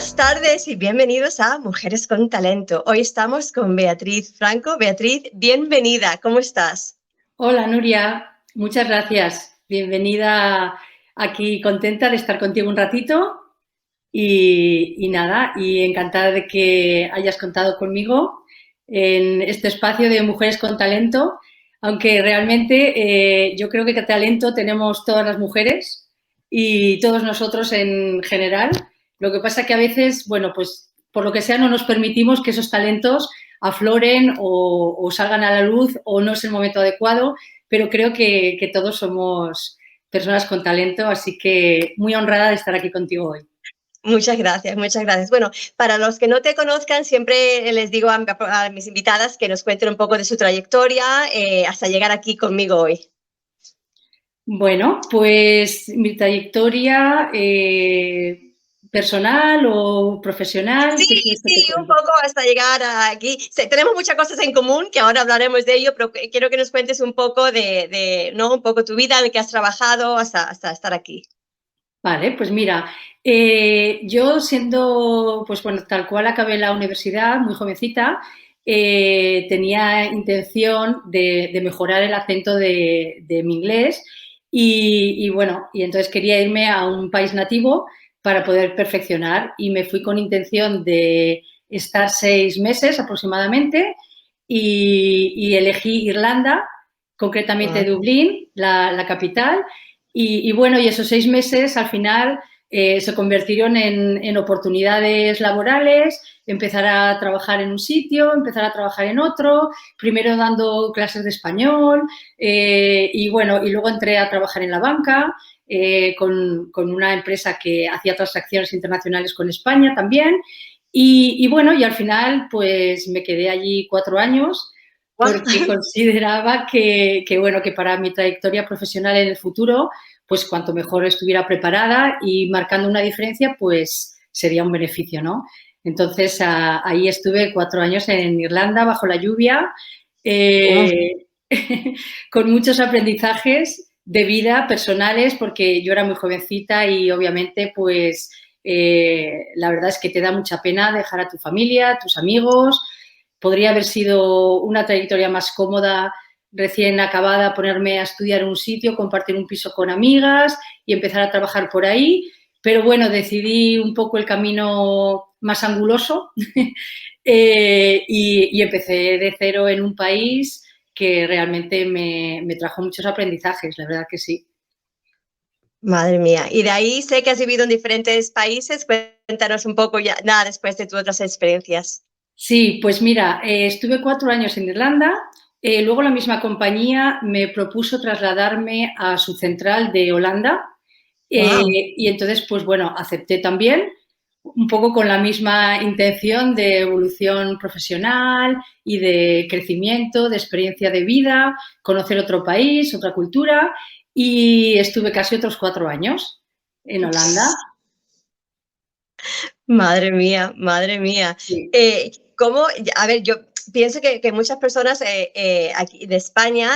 Buenas tardes y bienvenidos a Mujeres con Talento. Hoy estamos con Beatriz Franco. Beatriz, bienvenida. ¿Cómo estás? Hola Nuria, muchas gracias. Bienvenida aquí, contenta de estar contigo un ratito y nada, y encantada de que hayas contado conmigo en este espacio de Mujeres con Talento, aunque realmente yo creo que talento tenemos todas las mujeres y todos nosotros en general. Lo que pasa que a veces, bueno, pues por lo que sea no nos permitimos que esos talentos afloren o salgan a la luz o no es el momento adecuado, pero creo que todos somos personas con talento, así que muy honrada de estar aquí contigo hoy. Muchas gracias, muchas gracias. Bueno, para los que no te conozcan, siempre les digo a mis invitadas que nos cuenten un poco de su trayectoria hasta llegar aquí conmigo hoy. Bueno, pues mi trayectoria personal o profesional, Sí, ¿qué quieres que te sí, un cuente? poco hasta llegar aquí. Tenemos muchas cosas en común, que ahora hablaremos de ello, pero quiero que nos cuentes un poco ¿no? Un poco tu vida, en que has trabajado hasta estar aquí. Vale, pues mira, yo siendo, pues bueno, tal cual acabé la universidad, muy jovencita, tenía intención de mejorar el acento de mi inglés y bueno, y entonces quería irme a un país nativo para poder perfeccionar y me fui con intención de estar 6 meses aproximadamente y elegí Irlanda, concretamente Ah, Dublín, la capital, y bueno, y esos 6 meses al final se convirtieron en oportunidades laborales, empezar a trabajar en un sitio, empezar a trabajar en otro, primero dando clases de español y bueno, y luego entré a trabajar en la banca con una empresa que hacía transacciones internacionales con España también. Y bueno, y al final pues me quedé allí 4 años porque consideraba bueno, que para mi trayectoria profesional en el futuro, pues cuanto mejor estuviera preparada y marcando una diferencia, pues sería un beneficio, ¿no? Entonces, ahí estuve 4 años en Irlanda bajo la lluvia, eh, con muchos aprendizajes de vida personales, porque yo era muy jovencita y obviamente, pues, la verdad es que te da mucha pena dejar a tu familia, a tus amigos. Podría haber sido una trayectoria más cómoda, recién acabada, ponerme a estudiar en un sitio, compartir un piso con amigas y empezar a trabajar por ahí. Pero bueno, decidí un poco el camino más anguloso y empecé de cero en un país que realmente me trajo muchos aprendizajes, la verdad que sí. madre mía. Y de ahí sé que has vivido en diferentes países. Cuéntanos un poco ya, nada, después de tus otras experiencias. Sí, pues mira, estuve 4 años en Irlanda, luego la misma compañía me propuso trasladarme a su central de Holanda Wow. y entonces, pues bueno, acepté también, un poco con la misma intención de evolución profesional y de crecimiento, de experiencia de vida, conocer otro país, otra cultura y estuve casi otros 4 años en Holanda. Madre mía, madre mía. Sí. ¿Cómo? A ver, yo pienso que muchas personas aquí de España,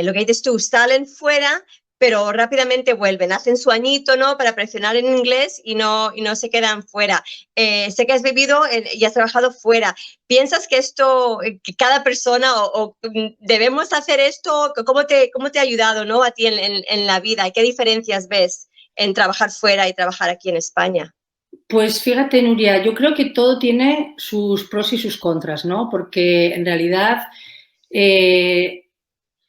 lo que dices tú, salen fuera, pero rápidamente vuelven, hacen su añito, ¿no? Para presionar en inglés y no se quedan fuera. Sé que has vivido y has trabajado fuera. ¿Piensas que esto, que cada persona debemos hacer esto? ¿Cómo te ha ayudado, ¿no? A ti en la vida? ¿Qué diferencias ves en trabajar fuera y trabajar aquí en España? Pues fíjate, Nuria, yo creo que todo tiene sus pros y sus contras, ¿no? Porque en realidad eh,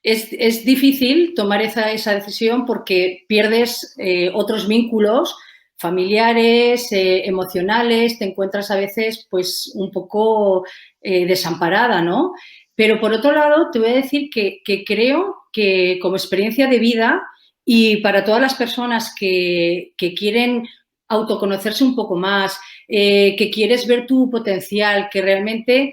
es difícil tomar esa decisión porque pierdes otros vínculos familiares, emocionales, te encuentras a veces pues un poco desamparada, ¿no? Pero por otro lado, te voy a decir que creo que como experiencia de vida y para todas las personas que quieren autoconocerse un poco más, que quieres ver tu potencial, que realmente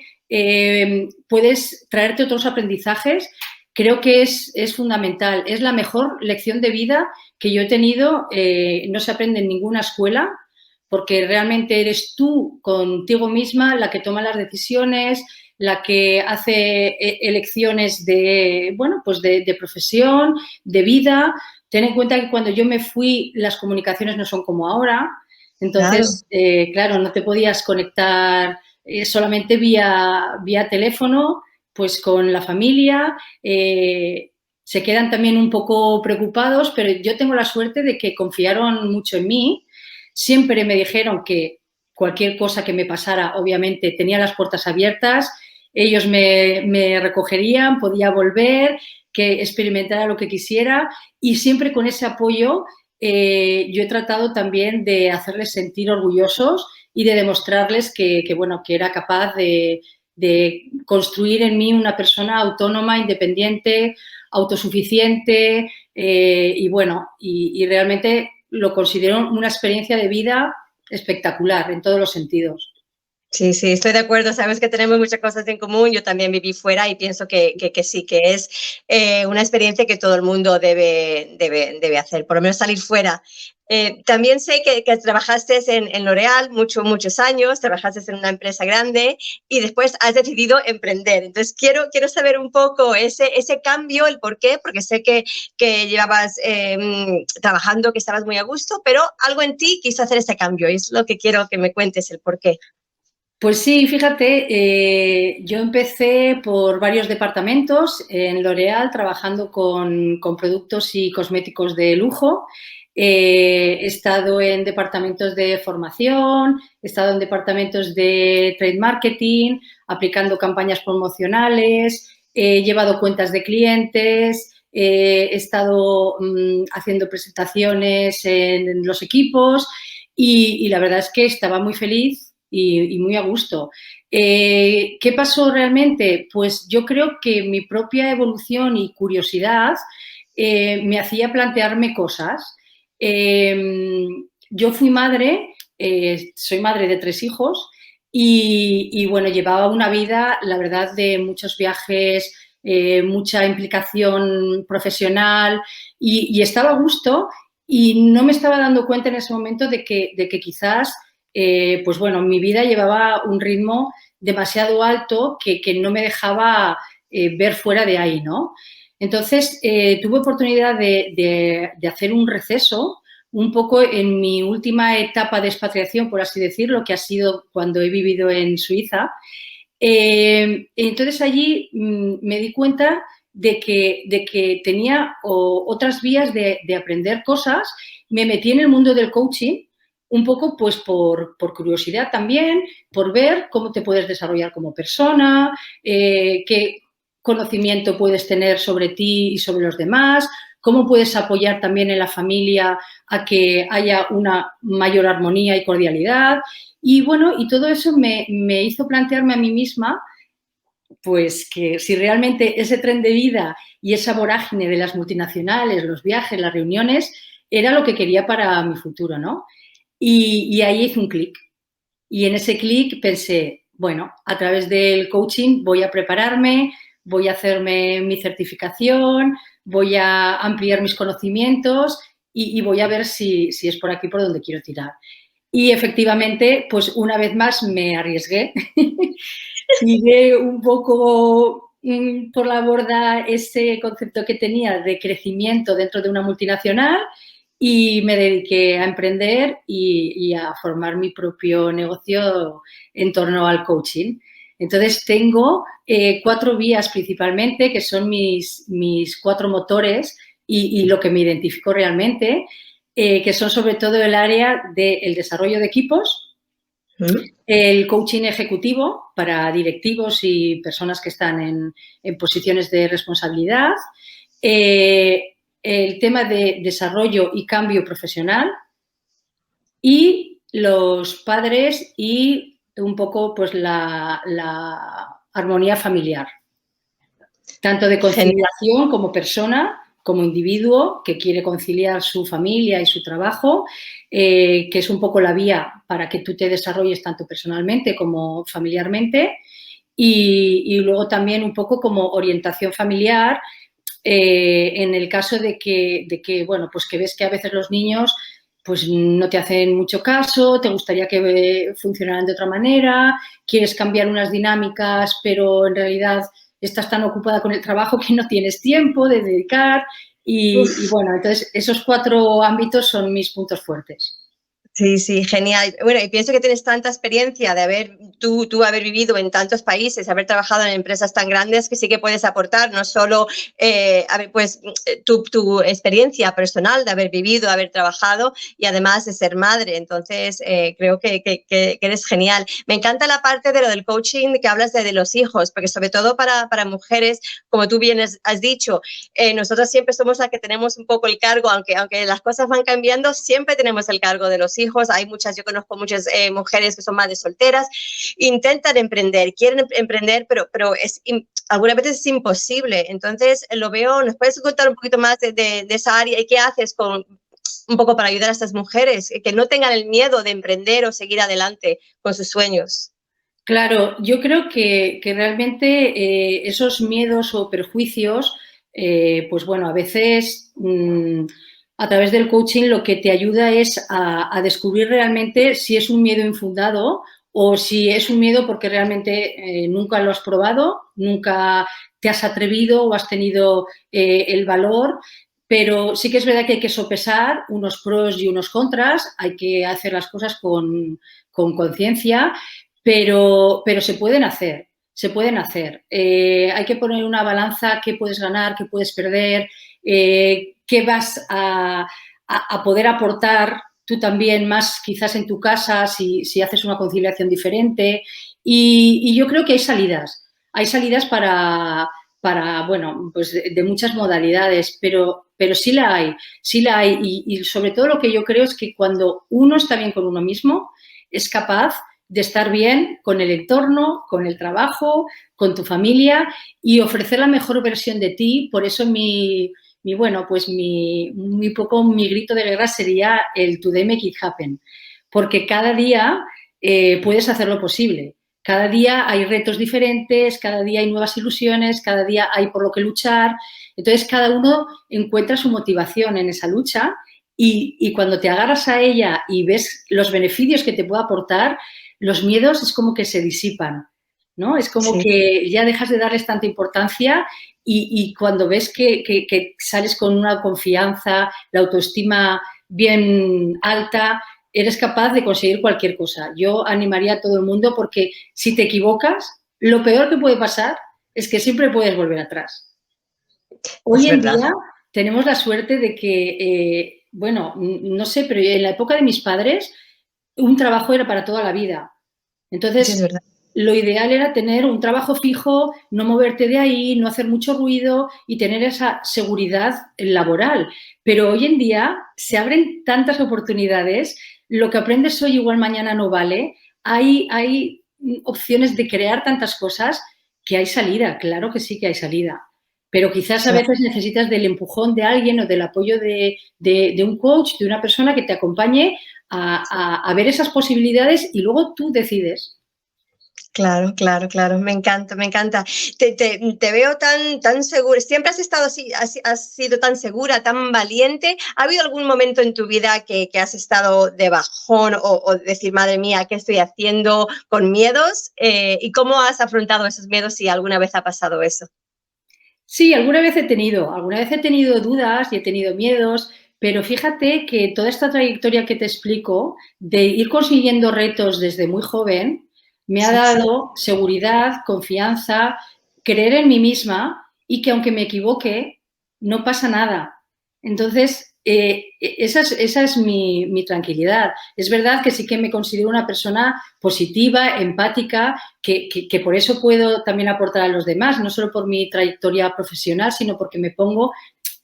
puedes traerte otros aprendizajes, creo que es fundamental. Es la mejor lección de vida que yo he tenido. No se aprende en ninguna escuela porque realmente eres tú contigo misma la que toma las decisiones, la que hace elecciones de, bueno, pues de profesión, de vida. Ten en cuenta que cuando yo me fui las comunicaciones no son como ahora. Claro. Entonces, claro, no te podías conectar solamente vía teléfono, pues con la familia. Se quedan también un poco preocupados, pero yo tengo la suerte de que confiaron mucho en mí. Siempre me dijeron que cualquier cosa que me pasara, obviamente, tenía las puertas abiertas, ellos me recogerían, podía volver, que experimentara lo que quisiera y siempre con ese apoyo yo he tratado también de hacerles sentir orgullosos y de demostrarles bueno, que era capaz de construir en mí una persona autónoma, independiente, autosuficiente y bueno, y realmente lo considero una experiencia de vida espectacular en todos los sentidos. Sí, sí, estoy de acuerdo. Sabes que tenemos muchas cosas en común. Yo también viví fuera y pienso que sí, que es una experiencia que todo el mundo debe hacer, por lo menos salir fuera. También sé que trabajaste en L'Oréal muchos años, trabajaste en una empresa grande y después has decidido emprender. Entonces, quiero saber un poco ese cambio, el por qué, porque sé que llevabas trabajando, que estabas muy a gusto, pero algo en ti quiso hacer ese cambio y es lo que quiero que me cuentes, el por qué. Pues sí, fíjate, yo empecé por varios departamentos en L'Oréal trabajando con productos y cosméticos de lujo. He estado en departamentos de formación, he estado en departamentos de trade marketing, aplicando campañas promocionales, he llevado cuentas de clientes, he estado haciendo presentaciones en los equipos y la verdad es que estaba muy feliz y muy a gusto. ¿Qué pasó realmente? Pues yo creo que mi propia evolución y curiosidad me hacía plantearme cosas. Yo fui madre, soy madre de 3 hijos y bueno, llevaba una vida, la verdad, de muchos viajes, mucha implicación profesional y estaba a gusto y no me estaba dando cuenta en ese momento de que quizás pues bueno, mi vida llevaba un ritmo demasiado alto que no me dejaba ver fuera de ahí, ¿no? Entonces, tuve oportunidad de hacer un receso un poco en mi última etapa de expatriación, por así decirlo, que ha sido cuando he vivido en Suiza. Entonces, allí me di cuenta de que tenía otras vías de aprender cosas. Me metí en el mundo del coaching un poco pues por curiosidad también, por ver cómo te puedes desarrollar como persona, qué conocimiento puedes tener sobre ti y sobre los demás, cómo puedes apoyar también en la familia a que haya una mayor armonía y cordialidad. Y bueno, y todo eso me hizo plantearme a mí misma pues que si realmente ese tren de vida y esa vorágine de las multinacionales, los viajes, las reuniones, era lo que quería para mi futuro, ¿no? Y ahí hice un clic. Y en ese clic pensé, bueno, a través del coaching voy a prepararme, voy a hacerme mi certificación, voy a ampliar mis conocimientos y voy a ver si es por aquí por donde quiero tirar. Y efectivamente, pues una vez más me arriesgué. Tiré un poco por la borda ese concepto que tenía de crecimiento dentro de una multinacional y me dediqué a emprender y a formar mi propio negocio en torno al coaching. Entonces, tengo 4 vías principalmente, que son mis 4 motores y lo que me identifico realmente, que son sobre todo el área del desarrollo de equipos, el coaching ejecutivo para directivos y personas que están en posiciones de responsabilidad, el tema de desarrollo y cambio profesional y los padres y un poco pues la armonía familiar, tanto de Genial. conciliación como persona, como individuo que quiere conciliar su familia y su trabajo, que es un poco la vía para que tú te desarrolles tanto personalmente como familiarmente, y luego también un poco como orientación familiar en el caso de que, bueno, pues que ves que a veces los niños pues no te hacen mucho caso, te gustaría que funcionaran de otra manera, quieres cambiar unas dinámicas, pero en realidad estás tan ocupada con el trabajo que no tienes tiempo de dedicar y bueno, entonces esos 4 ámbitos son mis puntos fuertes. Sí, sí, genial. Bueno, y pienso que tienes tanta experiencia de tú haber vivido en tantos países, haber trabajado en empresas tan grandes que sí que puedes aportar, no solo pues, tu experiencia personal de haber vivido, haber trabajado y además de ser madre. Entonces, creo que eres genial. Me encanta la parte de lo del coaching que hablas de los hijos, porque sobre todo para mujeres, como tú bien has dicho, nosotras siempre somos las que tenemos un poco el cargo, aunque las cosas van cambiando, siempre tenemos el cargo de los hijos. Yo conozco muchas mujeres que son madres solteras, intentan emprender, quieren emprender, pero algunas veces es imposible. Entonces, lo veo, ¿nos puedes contar un poquito más de esa área y qué haces un poco para ayudar a estas mujeres que no tengan el miedo de emprender o seguir adelante con sus sueños? Claro, yo creo que realmente esos miedos o perjuicios, pues bueno, a veces a través del coaching lo que te ayuda es a descubrir realmente si es un miedo infundado o si es un miedo porque realmente nunca lo has probado, nunca te has atrevido o has tenido el valor. Pero sí que es verdad que hay que sopesar unos pros y unos contras, hay que hacer las cosas con conciencia, pero se pueden hacer, se pueden hacer. Hay que poner una balanza, qué puedes ganar, qué puedes perder, qué vas a poder aportar tú también más quizás en tu casa si haces una conciliación diferente. Y yo creo que hay salidas para bueno, pues de muchas modalidades, pero sí la hay, sí la hay. Y sobre todo lo que yo creo es que cuando uno está bien con uno mismo, es capaz de estar bien con el entorno, con el trabajo, con tu familia y ofrecer la mejor versión de ti. Por eso bueno, pues mi grito de guerra sería el Today Make It Happen, porque cada día puedes hacer lo posible. Cada día hay retos diferentes, cada día hay nuevas ilusiones, cada día hay por lo que luchar. Entonces, cada uno encuentra su motivación en esa lucha y cuando te agarras a ella y ves los beneficios que te puede aportar, los miedos es como que se disipan, ¿no? Es como Sí. que ya dejas de darles tanta importancia y cuando ves que sales con una confianza, la autoestima bien alta, eres capaz de conseguir cualquier cosa. Yo animaría a todo el mundo porque si te equivocas, lo peor que puede pasar es que siempre puedes volver atrás. Es Hoy en verdad. día tenemos la suerte de que, bueno, no sé, pero en la época de mis padres un trabajo era para toda la vida. Sí, es Entonces, verdad. lo ideal era tener un trabajo fijo, no moverte de ahí, no hacer mucho ruido y tener esa seguridad laboral. Pero hoy en día se abren tantas oportunidades, lo que aprendes hoy igual mañana no vale. Hay opciones de crear tantas cosas que hay salida, claro que sí que hay salida. Pero quizás a veces necesitas del empujón de alguien o del apoyo de un coach, de una persona que te acompañe a ver esas posibilidades y luego tú decides. Claro, claro, claro, me encanta, me encanta. Te veo tan segura, siempre has estado así, has sido tan segura, tan valiente. ¿Ha habido algún momento en tu vida que has estado de bajón o decir, madre mía, ¿qué estoy haciendo con miedos? ¿Y cómo has afrontado esos miedos si alguna vez ha pasado eso? Sí, alguna vez he tenido dudas y he tenido miedos, pero fíjate que toda esta trayectoria que te explico de ir consiguiendo retos desde muy joven me ha Sí, dado seguridad, confianza, creer en mí misma y que aunque me equivoque, no pasa nada. Entonces, esa es mi tranquilidad. Es verdad que sí que me considero una persona positiva, empática, que por eso puedo también aportar a los demás, no solo por mi trayectoria profesional, sino porque me pongo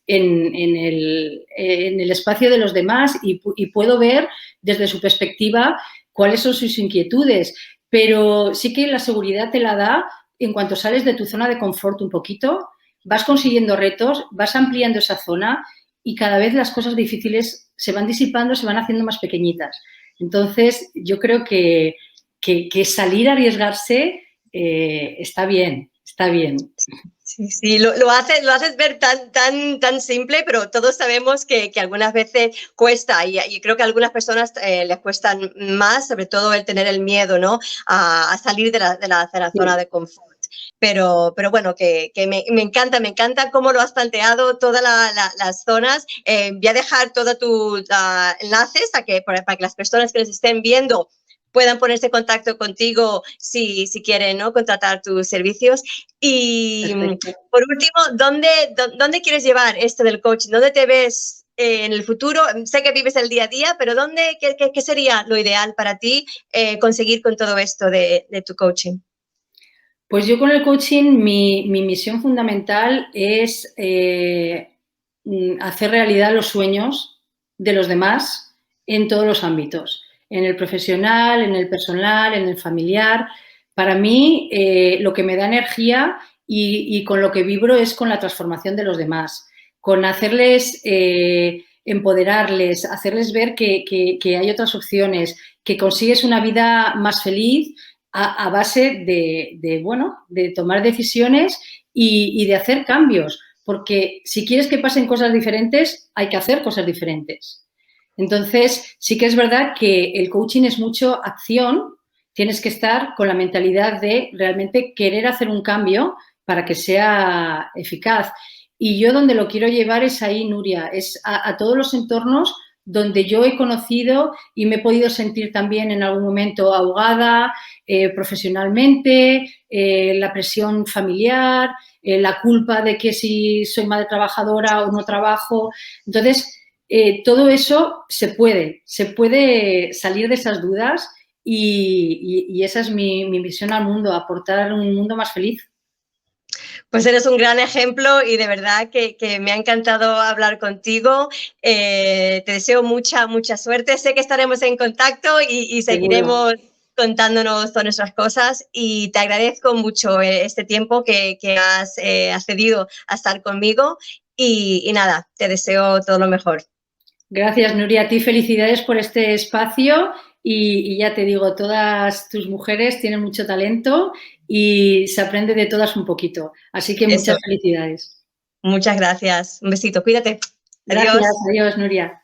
en el espacio de los demás y puedo ver desde su perspectiva cuáles son sus inquietudes. Pero sí que la seguridad te la da en cuanto sales de tu zona de confort un poquito, vas consiguiendo retos, vas ampliando esa zona y cada vez las cosas difíciles se van disipando, se van haciendo más pequeñitas. Entonces, yo creo que salir a arriesgarse está bien, está bien. sí, sí, lo haces ver tan simple, pero todos sabemos que algunas veces cuesta y creo que a algunas personas les cuesta más, sobre todo el tener el miedo, ¿no? A salir de la zona Sí. de confort. pero bueno, que me encanta cómo lo has planteado, todas las zonas. Voy a dejar todos tus enlaces para que las personas que nos estén viendo puedan ponerse en contacto contigo si quieren, ¿no?, contratar tus servicios. Y Perfecto. por último, ¿dónde quieres llevar esto del coaching? ¿Dónde te ves en el futuro? Sé que vives el día a día, pero ¿qué sería lo ideal para ti conseguir con todo esto de tu coaching? Pues yo con el coaching, mi misión fundamental es hacer realidad los sueños de los demás en todos los ámbitos, en el profesional, en el personal, en el familiar. Para mí, lo que me da energía y con lo que vibro es con la transformación de los demás, con hacerles, empoderarles, hacerles ver que hay otras opciones, que consigues una vida más feliz a base de tomar decisiones y de hacer cambios, porque si quieres que pasen cosas diferentes, hay que hacer cosas diferentes. Entonces, sí que es verdad que el coaching es mucho acción, tienes que estar con la mentalidad de realmente querer hacer un cambio para que sea eficaz. Y yo donde lo quiero llevar es ahí, Nuria, es a todos los entornos donde yo he conocido y me he podido sentir también en algún momento ahogada profesionalmente, la presión familiar, la culpa de que si soy madre trabajadora o no trabajo. Entonces, todo eso se puede salir de esas dudas y esa es mi misión al mundo, aportar un mundo más feliz. Pues eres un gran ejemplo y de verdad que me ha encantado hablar contigo. Te deseo mucha suerte. Sé que estaremos en contacto y Seguro. seguiremos contándonos todas nuestras cosas, y te agradezco mucho este tiempo que has accedido a estar conmigo, y nada, te deseo todo lo mejor. Gracias, Nuria. A ti felicidades por este espacio y ya te digo, todas tus mujeres tienen mucho talento y se aprende de todas un poquito. Así que Eso, muchas felicidades. muchas gracias. Un besito, cuídate. Gracias, Adiós. adiós, Nuria.